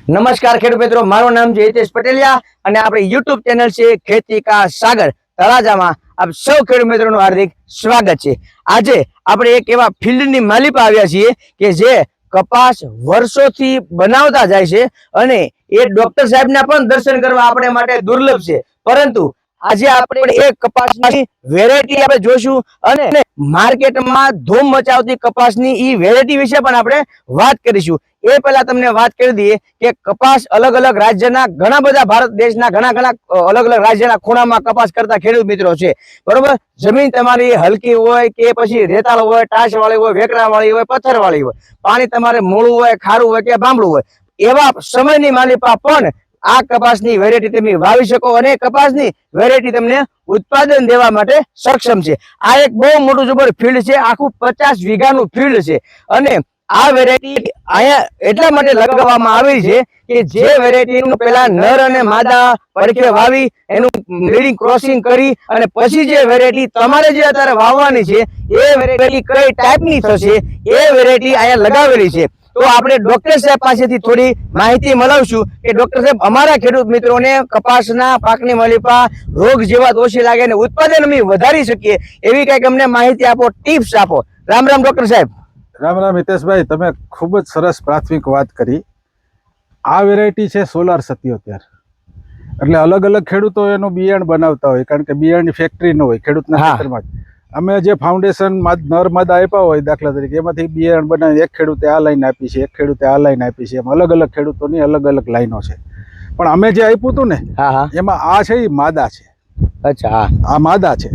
નમસ્કાર ખેડૂત મિત્રો, મારું નામ છે હિતેશ પટેલિયા અને આપણી યુટ્યુબ ચેનલ છે ખેતી કા સાગર તળાજામાં આપ સૌ ખેડૂત મિત્રોનું હાર્દિક સ્વાગત છે। આજે આપણે એક એવા ફિલ્ડની માલિક આવ્યા છીએ કે જે કપાસ વર્ષોથી બનાવતા જાય છે અને એ ડોક્ટર સાહેબના પણ દર્શન કરવા આપણે માટે દુર્લભ છે, પરંતુ આજે આપણે એક કપાસની વેરાયટી આપણે જોશું અને માર્કેટમાં ધૂમ મચાવતી કપાસની ઈ વેરાયટી વિશે પણ આપણે વાત કરીશું। એ પહેલા તમને વાત કરી દઈએ કે કપાસ અલગ અલગ રાજ્યના ઘણા બધા ભારત દેશના ઘણા અલગ અલગ રાજ્યના ખૂણામાં કપાસ કરતા ખેડૂત મિત્રો છે, બરોબર। જમીન તમારી હલકી હોય કે પછી રેતાળ હોય, ટાશ વાળી હોય, વેકરા વાળી હોય, પથ્થર વાળી હોય, પાણી તમારે મોળું હોય, ખારું હોય કે બાંબળું હોય, એવા સમયની માલિપા પણ આ કપાસની વેરાયટી તમે વાવી શકો અને કપાસની વેરાયટી તમને ઉત્પાદન દેવા માટે સક્ષમ છે। આ એક બહુ મોટું જબર ફિલ્ડ છે, આખું 50 વીઘાનું ફિલ્ડ છે અને આ વેરાયટી અહીંયા એટલા માટે લગાવવામાં આવી છે કે જે વેરાયટીનું પેલા નર અને માદા પરખે વાવી એનું બ્રીડિંગ ક્રોસિંગ કરી અને પછી જે વેરાયટી તમારે જે અત્યારે વાવવાની છે એ વેરાયટી કઈ ટાઈપની થશે એ વેરાયટી અહીંયા લગાવેલી છે। તો આપણે ડોક્ટર સાહેબ પાસેથી થોડી માહિતી મેળવશું કે ડોક્ટર સાહેબ અમારા ખેડૂત મિત્રોને કપાસના પાકની માલિપા રોગ જેવા ઓછી લાગે અને ઉત્પાદન અમે વધારી શકીએ એવી કઈક અમને માહિતી આપો, ટિપ્સ આપો। રામ રામ ડોક્ટર સાહેબ। રામ રામ હિતેશભાઈ, તમે ખૂબ જ સરસ પ્રાથમિક વાત કરી। આ વેરાયટી છે સોલાર 77, એટલે અલગ અલગ ખેડૂતો એનું બિયારણ બનાવતા હોય, કારણ કે બિયારણની ફેક્ટરી ન હોય ખેડૂતના ખેતરમાં જ। અમે જે ફાઉન્ડેશન નર માદા આપ્યા હોય દાખલા તરીકે, એમાંથી બિયારણ બનાવી એક ખેડૂતે આ લાઈન આપી છે, એક ખેડૂતે આ લાઈન આપી છે, એમ અલગ અલગ ખેડૂતોની અલગ અલગ લાઈનો છે। પણ અમે જે આપ્યું હતું ને એમાં આ છે એ માદા છે। અચ્છા, આ માદા છે,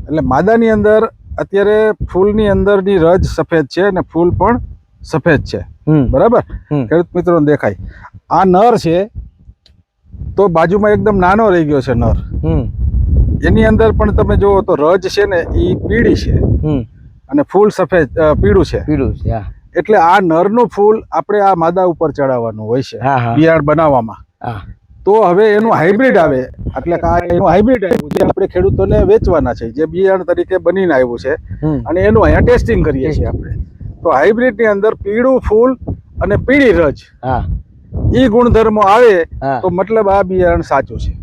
એટલે માદાની અંદર અત્યારે ફૂલની અંદરની રજ સફેદ છે અને ફૂલ પણ સફેદ છે, બરાબર? ખેડૂત મિત્રોને દેખાય આ નર છે, તો બાજુમાં એકદમ નાનો રહી ગયો છે નર। એની અંદર પણ તમે જુઓ તો રજ છે ને એ પીળી છે અને ફૂલ સફેદ પીળું છે। એટલે આ નરનું ફૂલ આપણે આ માદા ઉપર ચડાવવાનું હોય છે બિયારણ બનાવવામાં। તો હવે એનું હાઇબ્રિડ આવે, એટલે કે એનું હાઇબ્રિડ આવ્યું જે આપણે ખેડૂતોને વેચવાના છે, જે બિયારણ તરીકે બનીને આવ્યું છે અને એનું અહીંયા ટેસ્ટિંગ કરીએ છીએ આપણે। તો હાઇબ્રિડ ની અંદર પીળું ફૂલ અને પીળી રજ ઈ ગુણધર્મો આવે તો મતલબ આ બિયારણ સાચું છે,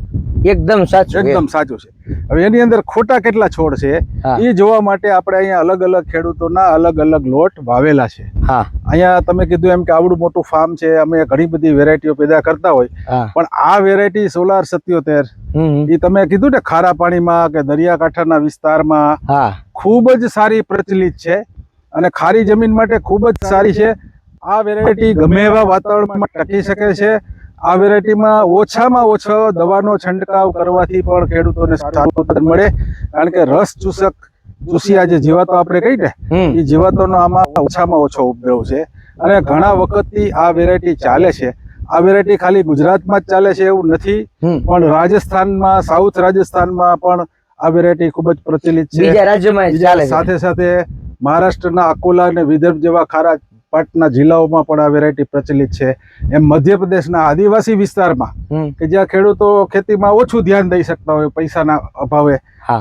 એકદમ સાચું, એકદમ સાચું છે। હવે એની અંદર ખોટા કેટલા છોડ છે એ જોવા માટે આપણે અહીંયા અલગ અલગ ખેડૂતોના અલગ અલગ લોટ વાવેલા છે। અહીંયા તમે કીધું એમ કે આવડું મોટું ફાર્મ છે, અમે ઘણી બધી વેરાયટીઓ પેદા કરતા હોય, પણ આ વેરાયટી સોલાર 77 એ તમે કીધું ને ખારા પાણીમાં કે દરિયાકાંઠાના વિસ્તારમાં ખૂબ જ સારી પ્રચલિત છે અને ખારી જમીન માટે ખૂબ જ સારી છે। આ વેરાયટી ગમે એવા વાતાવરણમાં ટકી શકે છે। આ વેરાયટીમાં ઓછામાં ઓછો દવાનો છંટકાવ કરવાથી પણ ખેડૂતોને સારું ઉત્પાદન મળે, કારણ કે રસ ચૂસિયા જે જીવાતો આપણે કહી ને એ જીવાતોનો આમાં ઓછામાં ઓછો ઉપદ્રવ છે અને ઘણા વખતથી આ વેરાયટી ચાલે છે। આ વેરાયટી ખાલી ગુજરાતમાં જ ચાલે છે એવું નથી, પણ રાજસ્થાનમાં, સાઉથ રાજસ્થાનમાં પણ આ વેરાયટી ખૂબ જ પ્રચલિત છે। બીજા રાજ્યોમાં ચાલે છે, સાથે સાથે મહારાષ્ટ્રના અકોલા અને વિદર્ભ જેવા ખારા પાટના જિલ્લાઓમાં પણ આ વેરાયટી પ્રચલિત છે। એમ મધ્યપ્રદેશના આદિવાસી વિસ્તારમાં કે જ્યાં ખેડૂતો ખેતીમાં ઓછું ધ્યાન દઈ શકતા હોય પૈસાના અભાવે,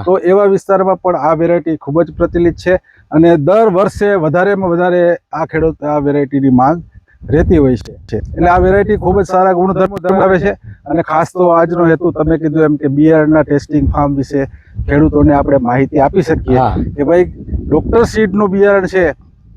તો એવા વિસ્તારમાં પણ આ વેરાયટી ખૂબ જ પ્રચલિત છે અને દર વર્ષે વધારેમાં વધારે આ ખેડૂત આ વેરાયટીની માંગ રહેતી હોય છે। એટલે આ વેરાયટી ખૂબ જ સારા ગુણધર્મો ધરાવે છે અને ખાસ તો આજનો હેતુ તમે કીધું એમ કે બિયારણના ટેસ્ટિંગ ફાર્મ વિશે ખેડૂતોને આપણે માહિતી આપી શકીએ કે ભાઈ ડોક્ટર સીડનું બિયારણ છે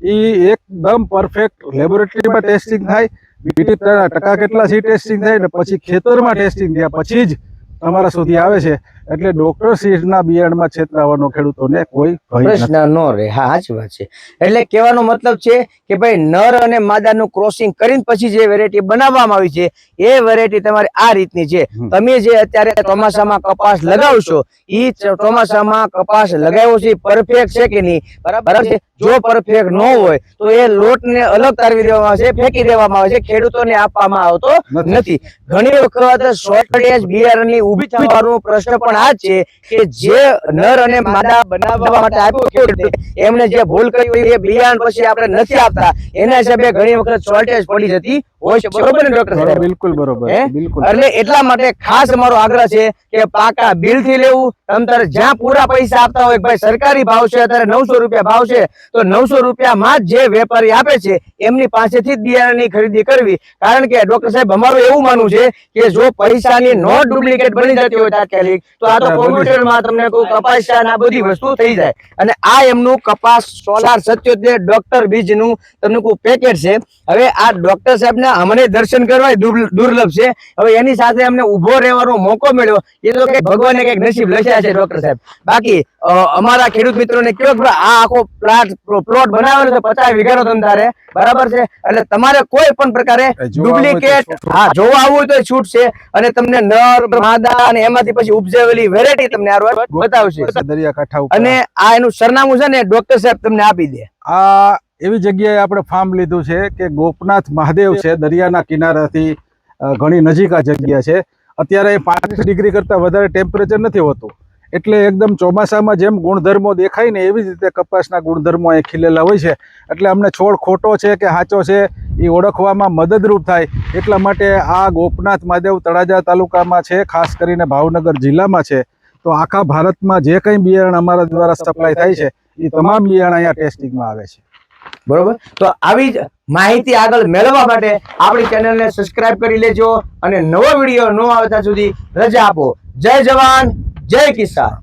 એ એકદમ પરફેક્ટ લેબોરેટરીમાં ટેસ્ટિંગ થાય, 20% કેટલા સી ટેસ્ટિંગ થાય ને પછી ખેતરમાં ટેસ્ટિંગ થયા પછી જ તમારા સુધી આવે છે। એટલે ડોક્ટર સીડના બિયારણમાં છેતરાવાનો ખેડૂતોને કોઈ પ્રશ્ન ન રહે। હા, સાચી વાત છે। એટલે કહેવાનો મતલબ છે કે ભાઈ નર અને માદાનું ક્રોસિંગ કરીને પછી જે વેરાયટી બનાવવામાં આવી છે એ વેરાયટી તમારી આ રીતની છે। તમે જે અત્યારે ચોમાસામાં કપાસ લગાવશો એ ચોમાસામાં કપાસ લગાવ્યો છે પરફેક્ટ છે કે નહીં, બરાબર છે? જો પરફેક્ટ ન હોય તો એ લોટને અલગ તારવી દેવામાં આવે છે, ફેંકી દેવામાં આવે છે, ખેડૂતોને આપવામાં આવતો નથી। ઘણી વખત શોર્ટેજ બિયારણની ઊભી થવાનો પ્રશ્ન પણ આ જ છે કે જે નર અને માદા બનાવવા માટે આપ્યું ખેડૂતને, એમને જે ભૂલ કરી હોય એ બિયારણ પછી આપણે નથી આપતા, એના હિસાબે ઘણી વખત શોર્ટેજ પડી જતી હોય છે. બરોબર ને ડોક્ટર સાહેબ? બિલકુલ બરોબર, બિલકુલ. એટલે એટલા માટે ખાસ અમારો આગ્રહ છે કે પાકા બિલ થી લેવું. તમતારે જ્યાં પૂરા પૈસા આપતા હોય, ભાઈ સરકારી ભાવ છે અત્યારે 900 રૂપિયા ભાવ છે, તો 900 રૂપિયામાં જ જે વેપારી આપે છે એમની પાસેથી જ બિયારણની ખરીદી કરવી. કારણ કે ડોક્ટર સાહેબ અમારું એવું માનવું છે કે જો પૈસાની નોટ ડુપ્લિકેટ બની જતી હોય તાત્કાલિક, તો આ તો કોમ્પ્યુટરમાં તમને કોઈ કપાસિયા આ બધી વસ્તુ થઈ જાય. અને આ એમનું કપાસ સોલાર 77 ડોક્ટર બીજનું તમને કોઈ પેકેટ છે. હવે આ ડોક્ટર સાહેબ ને અમને દર્શન કરવા દુર્લભ છે. હવે એની સાથે અમને ઉભો રહેવાનો મોકો મળ્યો, એ તો કઈ ભગવાને કઈક નસીબ લખ્યા છે ડોક્ટર સાહેબ. બાકી અમારા ખેડૂત મિત્રોને કયો કે આ આખો પ્લોટ બનાવેલો છે 50 વીઘાનો તમતારે, બરાબર છે? એટલે તમારે કોઈ પણ પ્રકારે ડુપ્લિકેટ જોવા આવવું હોય તો છૂટ છે. અને તમને નર માદા અને એમાંથી પછી ઉપજાવેલી વેરાયટી તમને આ બતાવશે દરિયાકાંઠા ઉપર. અને આ એનું સરનામું છે ને ડોક્ટર સાહેબ તમને આપી દે. આ એવી જગ્યાએ આપણે ફાર્મ લીધું છે કે ગોપનાથ મહાદેવ છે, દરિયાના કિનારાથી ઘણી નજીક આ જગ્યા છે. અત્યારે 35 ડિગ્રી કરતા વધારે ટેમ્પરેચર નથી હોતું, એટલે એકદમ ચોમાસામાં જેમ ગુણધર્મો દેખાય ને એવી જ રીતે કપાસના ગુણધર્મો અહીં ખીલેલા હોય છે. એટલે અમને છોડ ખોટો છે કે સાચો છે એ ઓળખવામાં મદદરૂપ થાય એટલા માટે આ ગોપનાથ મહાદેવ તળાજા તાલુકામાં છે, ખાસ કરીને ભાવનગર જિલ્લામાં છે. તો આખા ભારતમાં જે કંઈ બિયારણ અમારા દ્વારા સપ્લાય થાય છે એ તમામ બિયારણ અહીંયા ટેસ્ટિંગમાં આવે છે. બરોબર? તો આવી જ માહિતી આગળ મેળવવા માટે આપણી ચેનલને સબસ્ક્રાઇબ કરી લેજો અને નવો વિડીયો ન આવે ત્યાં સુધી રજા આપો. જય જવાન, જય કિસાન.